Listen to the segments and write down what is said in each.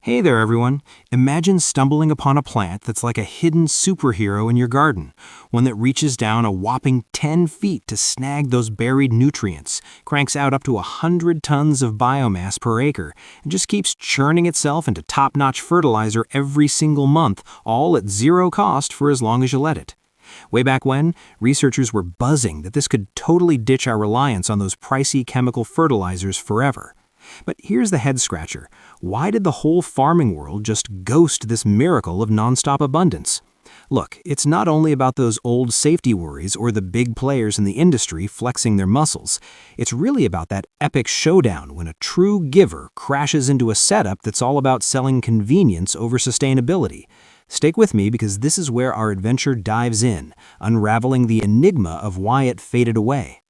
Hey there, everyone. Imagine stumbling upon a plant that's like a hidden superhero in your garden, one that reaches down a whopping 10 feet to snag those buried nutrients, cranks out up to 100 tons of biomass per acre, and just keeps churning itself into top-notch fertilizer every single month, all at zero cost for as long as you let it. Way back when, researchers were buzzing that this could totally ditch our reliance on those pricey chemical fertilizers forever. But here's the head-scratcher. Why did the whole farming world just ghost this miracle of nonstop abundance? Look, it's not only about those old safety worries or the big players in the industry flexing their muscles. It's really about that epic showdown when a true giver crashes into a setup that's all about selling convenience over sustainability. Stick with me because this is where our adventure dives in, unraveling the enigma of why it faded away.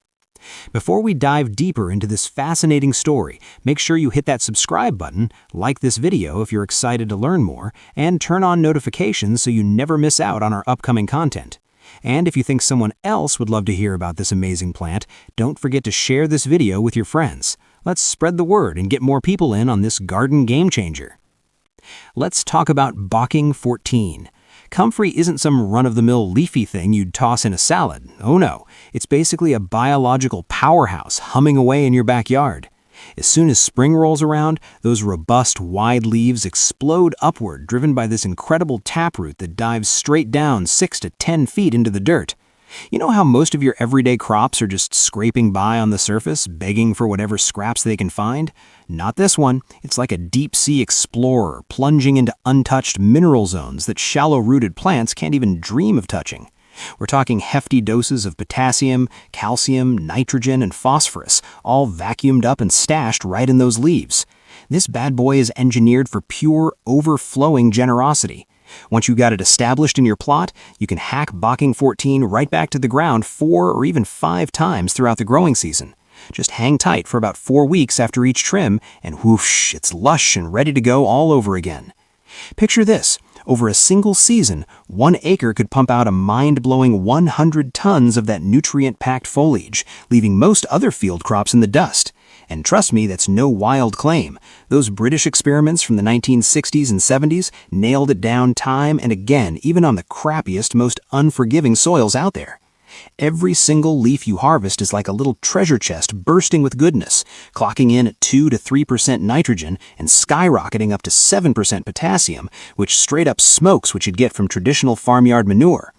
Before we dive deeper into this fascinating story, make sure you hit that subscribe button, like this video if you're excited to learn more, and turn on notifications so you never miss out on our upcoming content. And if you think someone else would love to hear about this amazing plant, don't forget to share this video with your friends. Let's spread the word and get more people in on this garden game changer. Let's talk about Bocking 14. Comfrey isn't some run-of-the-mill leafy thing you'd toss in a salad. Oh no, it's basically a biological powerhouse humming away in your backyard. As soon as spring rolls around, those robust, wide leaves explode upward, driven by this incredible taproot that dives straight down 6 to 10 feet into the dirt. You know how most of your everyday crops are just scraping by on the surface, begging for whatever scraps they can find? Not this one. It's like a deep-sea explorer plunging into untouched mineral zones that shallow-rooted plants can't even dream of touching. We're talking hefty doses of potassium, calcium, nitrogen, and phosphorus, all vacuumed up and stashed right in those leaves. This bad boy is engineered for pure, overflowing generosity. Once you got it established in your plot, you can hack Bocking 14 right back to the ground 4 or even 5 times throughout the growing season. Just hang tight for about 4 weeks after each trim, and whoosh, it's lush and ready to go all over again. Picture this. Over a single season, 1 acre could pump out a mind-blowing 100 tons of that nutrient-packed foliage, leaving most other field crops in the dust. And trust me, that's no wild claim. Those British experiments from the 1960s and 70s nailed it down time and again, even on the crappiest, most unforgiving soils out there. Every single leaf you harvest is like a little treasure chest bursting with goodness, clocking in at 2 to 3% nitrogen and skyrocketing up to 7% potassium, which straight up smokes what you'd get from traditional farmyard manure.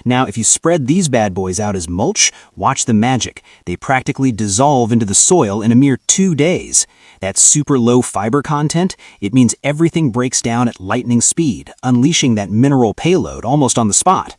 Now, if you spread these bad boys out as mulch, watch the magic. They practically dissolve into the soil in a mere 2 days. That super low fiber content, it means everything breaks down at lightning speed, unleashing that mineral payload almost on the spot.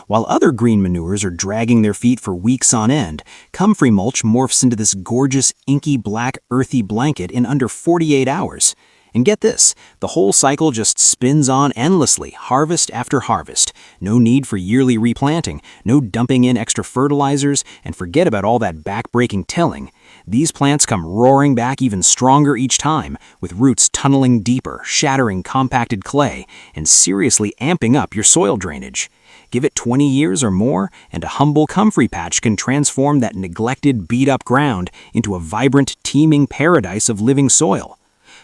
While other green manures are dragging their feet for weeks on end, Comfrey mulch morphs into this gorgeous, inky black, earthy blanket in under 48 hours. And get this, the whole cycle just spins on endlessly, harvest after harvest. No need for yearly replanting, no dumping in extra fertilizers, and forget about all that back-breaking tilling. These plants come roaring back even stronger each time, with roots tunneling deeper, shattering compacted clay, and seriously amping up your soil drainage. Give it 20 years or more, and a humble Comfrey patch can transform that neglected, beat-up ground into a vibrant, teeming paradise of living soil.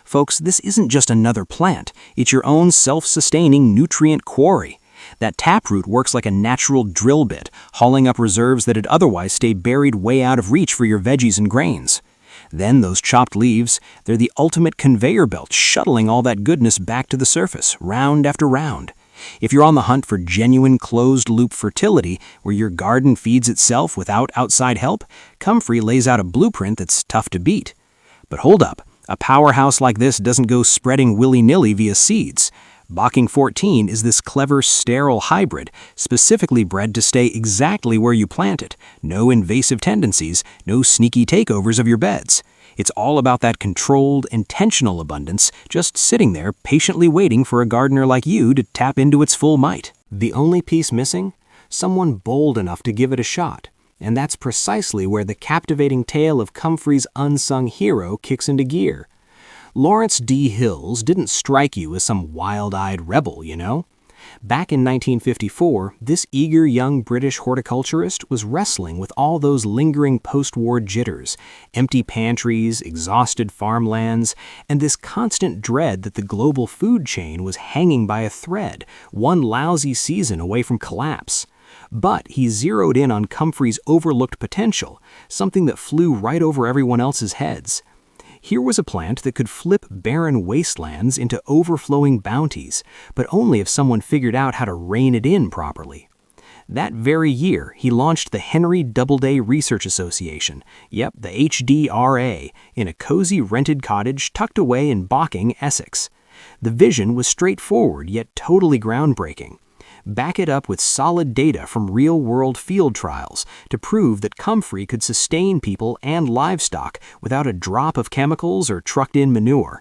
Folks, this isn't just another plant. It's your own self-sustaining nutrient quarry. That taproot works like a natural drill bit, hauling up reserves that'd otherwise stay buried way out of reach for your veggies and grains. Then those chopped leaves, they're the ultimate conveyor belt shuttling all that goodness back to the surface, round after round. If you're on the hunt for genuine closed-loop fertility, where your garden feeds itself without outside help, Comfrey lays out a blueprint that's tough to beat. But hold up. A powerhouse like this doesn't go spreading willy-nilly via seeds. Bocking 14 is this clever, sterile hybrid, specifically bred to stay exactly where you plant it. No invasive tendencies, no sneaky takeovers of your beds. It's all about that controlled, intentional abundance, just sitting there patiently waiting for a gardener like you to tap into its full might. The only piece missing? Someone bold enough to give it a shot. And that's precisely where the captivating tale of Comfrey's unsung hero kicks into gear. Lawrence D. Hills didn't strike you as some wild-eyed rebel, you know? Back in 1954, this eager young British horticulturist was wrestling with all those lingering post-war jitters, empty pantries, exhausted farmlands, and this constant dread that the global food chain was hanging by a thread, one lousy season away from collapse. But he zeroed in on Comfrey's overlooked potential, something that flew right over everyone else's heads. Here was a plant that could flip barren wastelands into overflowing bounties, but only if someone figured out how to rein it in properly. That very year, he launched the Henry Doubleday Research Association, yep, the HDRA, in a cozy rented cottage tucked away in Bocking, Essex. The vision was straightforward yet totally groundbreaking. Back it up with solid data from real-world field trials to prove that Comfrey could sustain people and livestock without a drop of chemicals or trucked-in manure.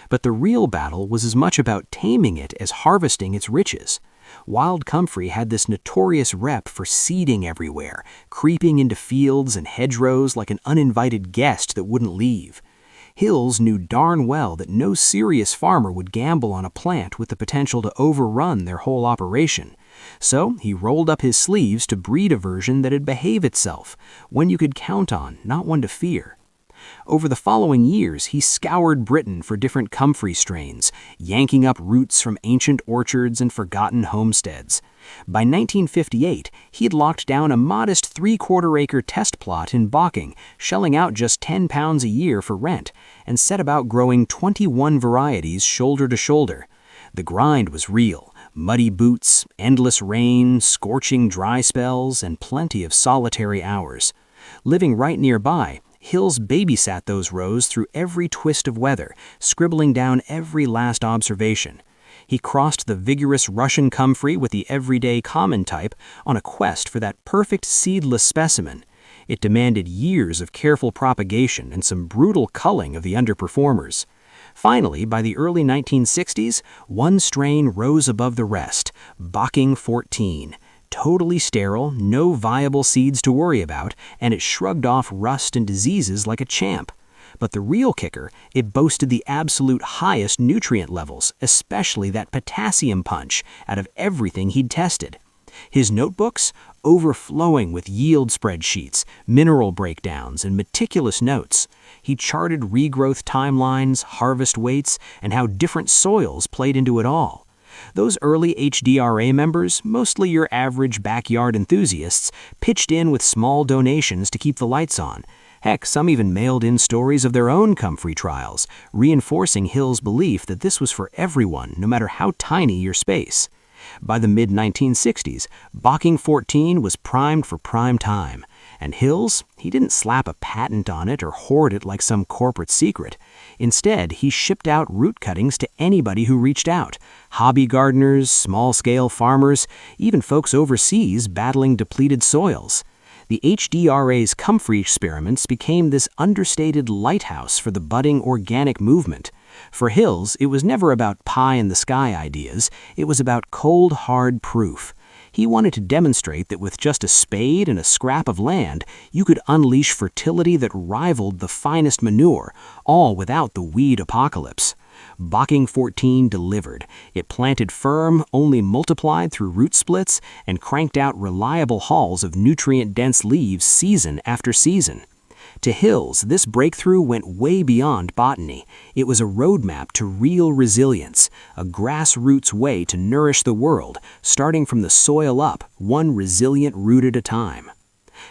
But the real battle was as much about taming it as harvesting its riches. Wild Comfrey had this notorious rep for seeding everywhere, creeping into fields and hedgerows like an uninvited guest that wouldn't leave. Hills knew darn well that no serious farmer would gamble on a plant with the potential to overrun their whole operation. So he rolled up his sleeves to breed a version that'd behave itself, one you could count on, not one to fear. Over the following years, he scoured Britain for different Comfrey strains, yanking up roots from ancient orchards and forgotten homesteads. By 1958, he had locked down a modest 3/4-acre test plot in Bocking, shelling out just £10 a year for rent, and set about growing 21 varieties shoulder to shoulder. The grind was real. Muddy boots, endless rain, scorching dry spells, and plenty of solitary hours. Living right nearby, Hills babysat those rows through every twist of weather, scribbling down every last observation. He crossed the vigorous Russian Comfrey with the everyday common type on a quest for that perfect seedless specimen. It demanded years of careful propagation and some brutal culling of the underperformers. Finally, by the early 1960s, one strain rose above the rest, Bocking 14. Totally sterile, no viable seeds to worry about, and it shrugged off rust and diseases like a champ. But the real kicker, it boasted the absolute highest nutrient levels, especially that potassium punch, out of everything he'd tested. His notebooks, overflowing with yield spreadsheets, mineral breakdowns, and meticulous notes. He charted regrowth timelines, harvest weights, and how different soils played into it all. Those early HDRA members, mostly your average backyard enthusiasts, pitched in with small donations to keep the lights on. Heck, some even mailed in stories of their own Comfrey trials, reinforcing Hill's belief that this was for everyone, no matter how tiny your space. By the mid-1960s, Bocking 14 was primed for prime time. And Hills, he didn't slap a patent on it or hoard it like some corporate secret. Instead, he shipped out root cuttings to anybody who reached out. Hobby gardeners, small-scale farmers, even folks overseas battling depleted soils. The HDRA's Comfrey experiments became this understated lighthouse for the budding organic movement. For Hills, it was never about pie-in-the-sky ideas. It was about cold, hard proof. He wanted to demonstrate that with just a spade and a scrap of land, you could unleash fertility that rivaled the finest manure, all without the weed apocalypse. Bocking 14 delivered. It planted firm, only multiplied through root splits, and cranked out reliable hauls of nutrient-dense leaves season after season. To Hills, this breakthrough went way beyond botany. It was a roadmap to real resilience, a grassroots way to nourish the world, starting from the soil up, one resilient root at a time.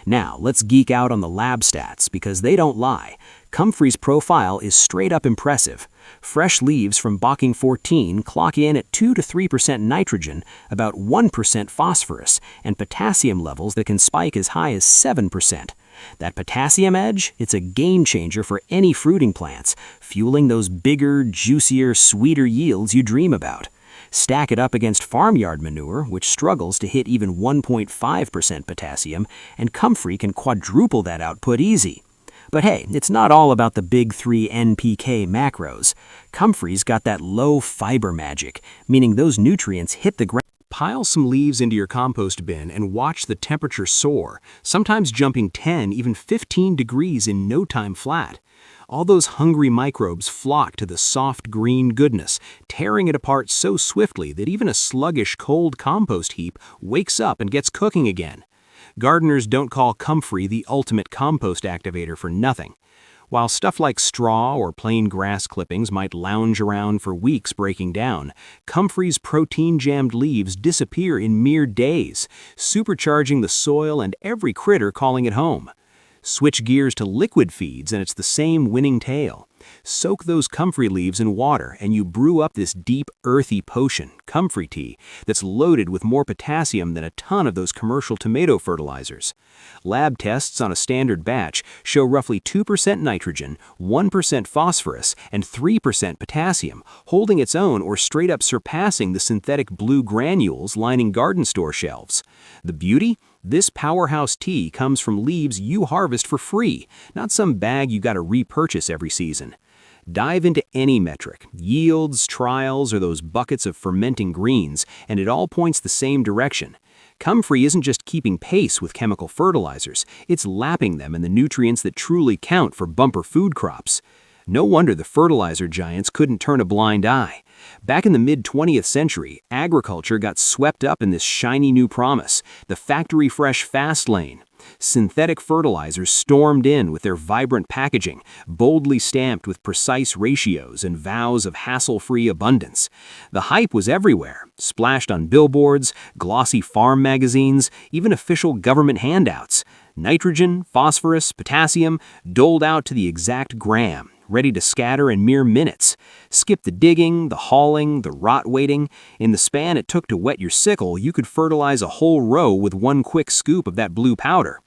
Now, let's geek out on the lab stats, because they don't lie. Comfrey's profile is straight up impressive. Fresh leaves from Bocking 14 clock in at 2 to 3% nitrogen, about 1% phosphorus, and potassium levels that can spike as high as 7%. That potassium edge, it's a game changer for any fruiting plants, fueling those bigger, juicier, sweeter yields you dream about. Stack it up against farmyard manure, which struggles to hit even 1.5% potassium, and Comfrey can quadruple that output easy. But hey, it's not all about the big 3 NPK macros. Comfrey's got that low fiber magic, meaning those nutrients hit the ground. Pile some leaves into your compost bin and watch the temperature soar, sometimes jumping 10, even 15 degrees in no time flat. All those hungry microbes flock to the soft green goodness, tearing it apart so swiftly that even a sluggish cold compost heap wakes up and gets cooking again. Gardeners don't call Comfrey the ultimate compost activator for nothing. While stuff like straw or plain grass clippings might lounge around for weeks breaking down, Comfrey's protein-jammed leaves disappear in mere days, supercharging the soil and every critter calling it home. Switch gears to liquid feeds and it's the same winning tale. Soak those comfrey leaves in water and you brew up this deep, earthy potion, comfrey tea, that's loaded with more potassium than a ton of those commercial tomato fertilizers. Lab tests on a standard batch show roughly 2% nitrogen, 1% phosphorus, and 3% potassium, holding its own or straight up surpassing the synthetic blue granules lining garden store shelves. The beauty? This powerhouse tea comes from leaves you harvest for free, not some bag you gotta repurchase every season. Dive into any metric, yields, trials, or those buckets of fermenting greens, and it all points the same direction. Comfrey isn't just keeping pace with chemical fertilizers, it's lapping them in the nutrients that truly count for bumper food crops. No wonder the fertilizer giants couldn't turn a blind eye. Back in the mid-20th century, agriculture got swept up in this shiny new promise, the factory-fresh fast lane. Synthetic fertilizers stormed in with their vibrant packaging, boldly stamped with precise ratios and vows of hassle-free abundance. The hype was everywhere, splashed on billboards, glossy farm magazines, even official government handouts. Nitrogen, phosphorus, potassium, doled out to the exact gram, ready to scatter in mere minutes. Skip the digging, the hauling, the rot waiting. In the span it took to wet your sickle, you could fertilize a whole row with one quick scoop of that blue powder.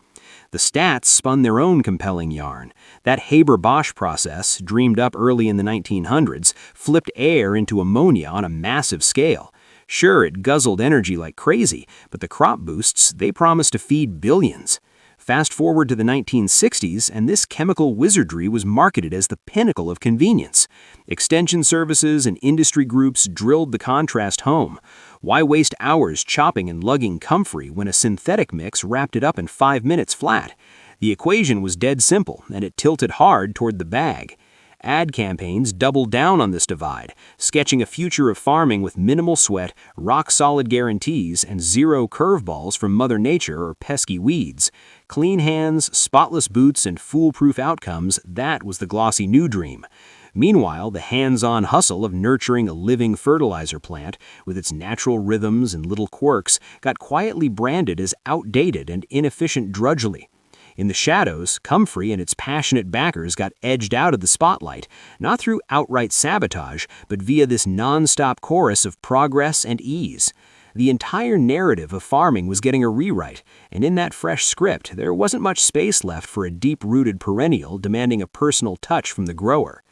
The stats spun their own compelling yarn. That Haber-Bosch process, dreamed up early in the 1900s, flipped air into ammonia on a massive scale. Sure, it guzzled energy like crazy, but the crop boosts, they promised to feed billions. Fast forward to the 1960s, and this chemical wizardry was marketed as the pinnacle of convenience. Extension services and industry groups drilled the contrast home. Why waste hours chopping and lugging comfrey when a synthetic mix wrapped it up in 5 minutes flat? The equation was dead simple, and it tilted hard toward the bag. Ad campaigns doubled down on this divide, sketching a future of farming with minimal sweat, rock-solid guarantees, and zero curveballs from Mother Nature or pesky weeds. Clean hands, spotless boots, and foolproof outcomes, that was the glossy new dream. Meanwhile, the hands-on hustle of nurturing a living fertilizer plant, with its natural rhythms and little quirks, got quietly branded as outdated and inefficient drudgery. In the shadows, Comfrey and its passionate backers got edged out of the spotlight, not through outright sabotage, but via this non-stop chorus of progress and ease. The entire narrative of farming was getting a rewrite, and in that fresh script, there wasn't much space left for a deep-rooted perennial demanding a personal touch from the grower.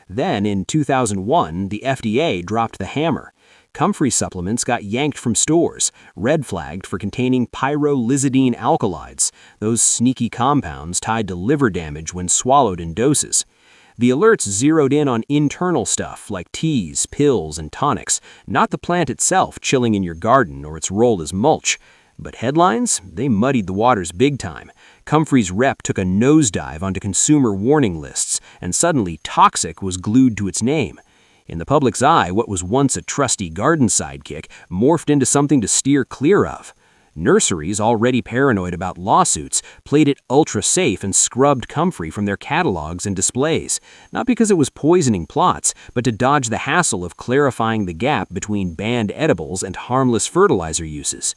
Then, in 2001, the FDA dropped the hammer. Comfrey supplements got yanked from stores, red-flagged for containing pyrrolizidine alkaloids, those sneaky compounds tied to liver damage when swallowed in doses. The alerts zeroed in on internal stuff like teas, pills, and tonics, not the plant itself chilling in your garden or its role as mulch. But headlines? They muddied the waters big time. Comfrey's rep took a nosedive onto consumer warning lists, and suddenly toxic was glued to its name. In the public's eye, what was once a trusty garden sidekick morphed into something to steer clear of. Nurseries, already paranoid about lawsuits, played it ultra-safe and scrubbed Comfrey from their catalogs and displays, not because it was poisoning plots, but to dodge the hassle of clarifying the gap between banned edibles and harmless fertilizer uses.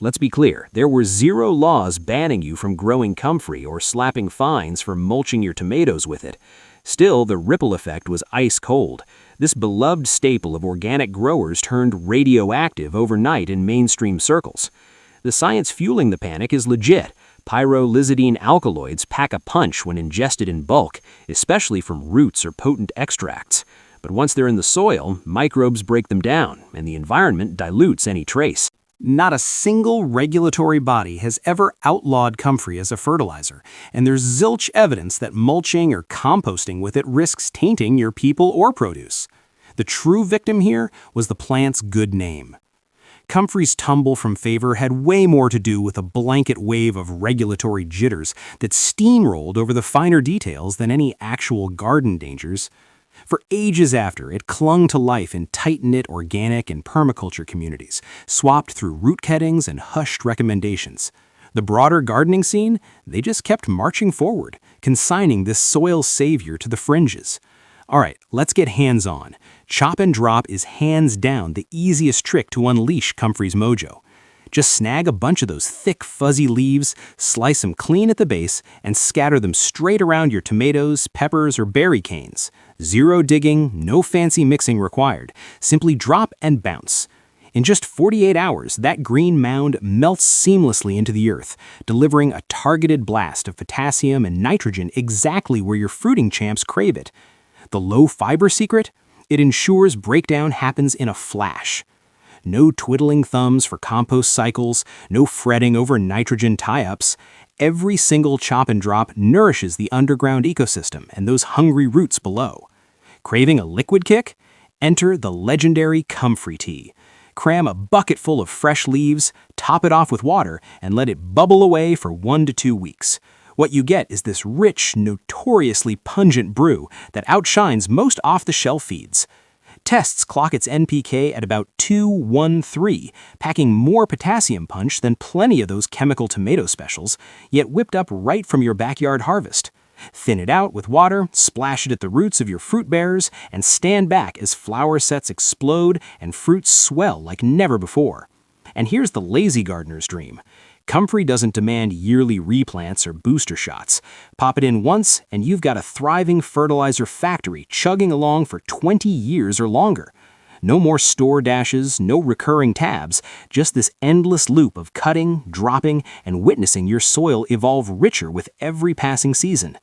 Let's be clear, there were zero laws banning you from growing Comfrey or slapping fines for mulching your tomatoes with it. Still, the ripple effect was ice cold. This beloved staple of organic growers turned radioactive overnight in mainstream circles. The science fueling the panic is legit. Pyrrolizidine alkaloids pack a punch when ingested in bulk, especially from roots or potent extracts. But once they're in the soil, microbes break them down, and the environment dilutes any trace. Not a single regulatory body has ever outlawed comfrey as a fertilizer, and there's zilch evidence that mulching or composting with it risks tainting your people or produce. The true victim here was the plant's good name. Comfrey's tumble from favor had way more to do with a blanket wave of regulatory jitters that steamrolled over the finer details than any actual garden dangers. For ages after, it clung to life in tight-knit organic and permaculture communities, swapped through root cuttings and hushed recommendations. The broader gardening scene, they just kept marching forward, consigning this soil savior to the fringes. All right, let's get hands-on. Chop and drop is hands down the easiest trick to unleash Comfrey's mojo. Just snag a bunch of those thick, fuzzy leaves, slice them clean at the base, and scatter them straight around your tomatoes, peppers, or berry canes. Zero digging, no fancy mixing required. Simply drop and bounce. In just 48 hours, that green mound melts seamlessly into the earth, delivering a targeted blast of potassium and nitrogen exactly where your fruiting champs crave it. The low-fiber secret? It ensures breakdown happens in a flash. No twiddling thumbs for compost cycles, no fretting over nitrogen tie-ups. Every single chop and drop nourishes the underground ecosystem and those hungry roots below. Craving a liquid kick? Enter the legendary Comfrey tea. Cram a bucket full of fresh leaves, top it off with water, and let it bubble away for 1 to 2 weeks. What you get is this rich, notoriously pungent brew that outshines most off-the-shelf feeds. Tests clock its NPK at about 213, packing more potassium punch than plenty of those chemical tomato specials, yet whipped up right from your backyard harvest. Thin it out with water, splash it at the roots of your fruit bearers, and stand back as flower sets explode and fruits swell like never before. And here's the lazy gardener's dream. Comfrey doesn't demand yearly replants or booster shots. Pop it in once, and you've got a thriving fertilizer factory chugging along for 20 years or longer. No more store dashes, no recurring tabs, just this endless loop of cutting, dropping, and witnessing your soil evolve richer with every passing season.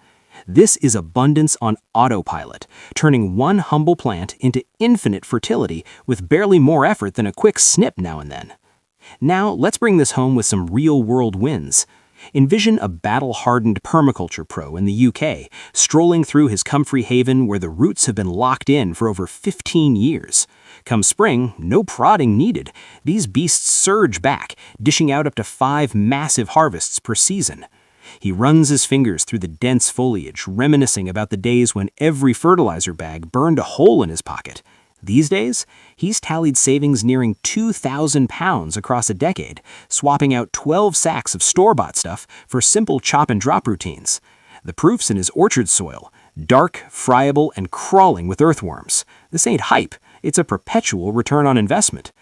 This is abundance on autopilot, turning one humble plant into infinite fertility with barely more effort than a quick snip now and then. Now, let's bring this home with some real-world wins. Envision a battle-hardened permaculture pro in the UK, strolling through his Comfrey haven where the roots have been locked in for over 15 years. Come spring, no prodding needed. These beasts surge back, dishing out up to 5 massive harvests per season. He runs his fingers through the dense foliage, reminiscing about the days when every fertilizer bag burned a hole in his pocket. These days, he's tallied savings nearing 2,000 pounds across a decade, swapping out 12 sacks of store-bought stuff for simple chop-and-drop routines. The proof's in his orchard soil, dark, friable, and crawling with earthworms. This ain't hype, it's a perpetual return on investment.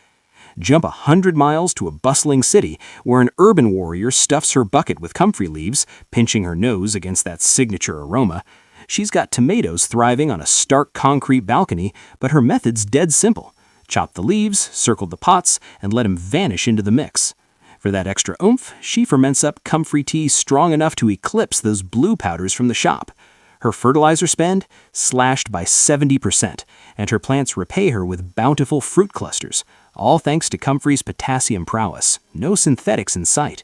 Jump 100 miles to a bustling city where an urban warrior stuffs her bucket with comfrey leaves, pinching her nose against that signature aroma. She's got tomatoes thriving on a stark concrete balcony, but her method's dead simple. Chop the leaves, circle the pots, and let them vanish into the mix. For that extra oomph, she ferments up Comfrey tea strong enough to eclipse those blue powders from the shop. Her fertilizer spend? Slashed by 70%, and her plants repay her with bountiful fruit clusters, all thanks to Comfrey's potassium prowess. No synthetics in sight.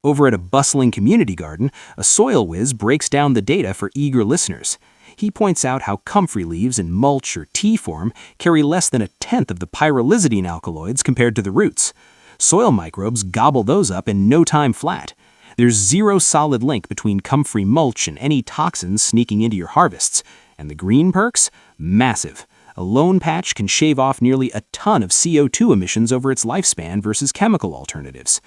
Over at a bustling community garden, a soil whiz breaks down the data for eager listeners. He points out how comfrey leaves in mulch or tea form carry less than 1/10 of the pyrrolizidine alkaloids compared to the roots. Soil microbes gobble those up in no time flat. There's zero solid link between comfrey mulch and any toxins sneaking into your harvests. And the green perks? Massive. A lone patch can shave off nearly a ton of CO2 emissions over its lifespan versus chemical alternatives.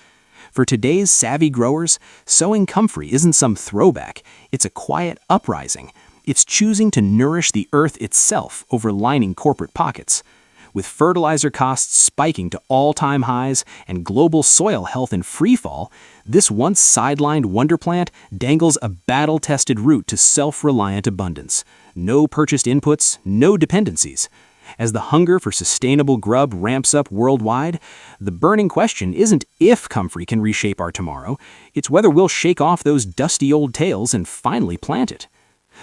For today's savvy growers, sowing comfrey isn't some throwback. It's a quiet uprising. It's choosing to nourish the earth itself over lining corporate pockets. With fertilizer costs spiking to all-time highs and global soil health in freefall, this once sidelined wonder plant dangles a battle-tested route to self-reliant abundance. No purchased inputs, no dependencies. As the hunger for sustainable grub ramps up worldwide, the burning question isn't if Comfrey can reshape our tomorrow, it's whether we'll shake off those dusty old tales and finally plant it.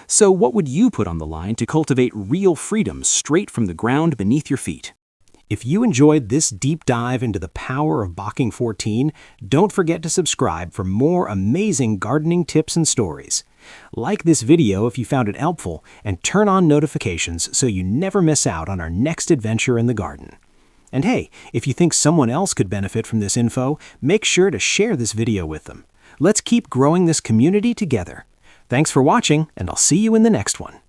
So what would you put on the line to cultivate real freedom straight from the ground beneath your feet? If you enjoyed this deep dive into the power of Bocking 14, don't forget to subscribe for more amazing gardening tips and stories. Like this video if you found it helpful, and turn on notifications so you never miss out on our next adventure in the garden. And hey, if you think someone else could benefit from this info, make sure to share this video with them. Let's keep growing this community together. Thanks for watching, and I'll see you in the next one.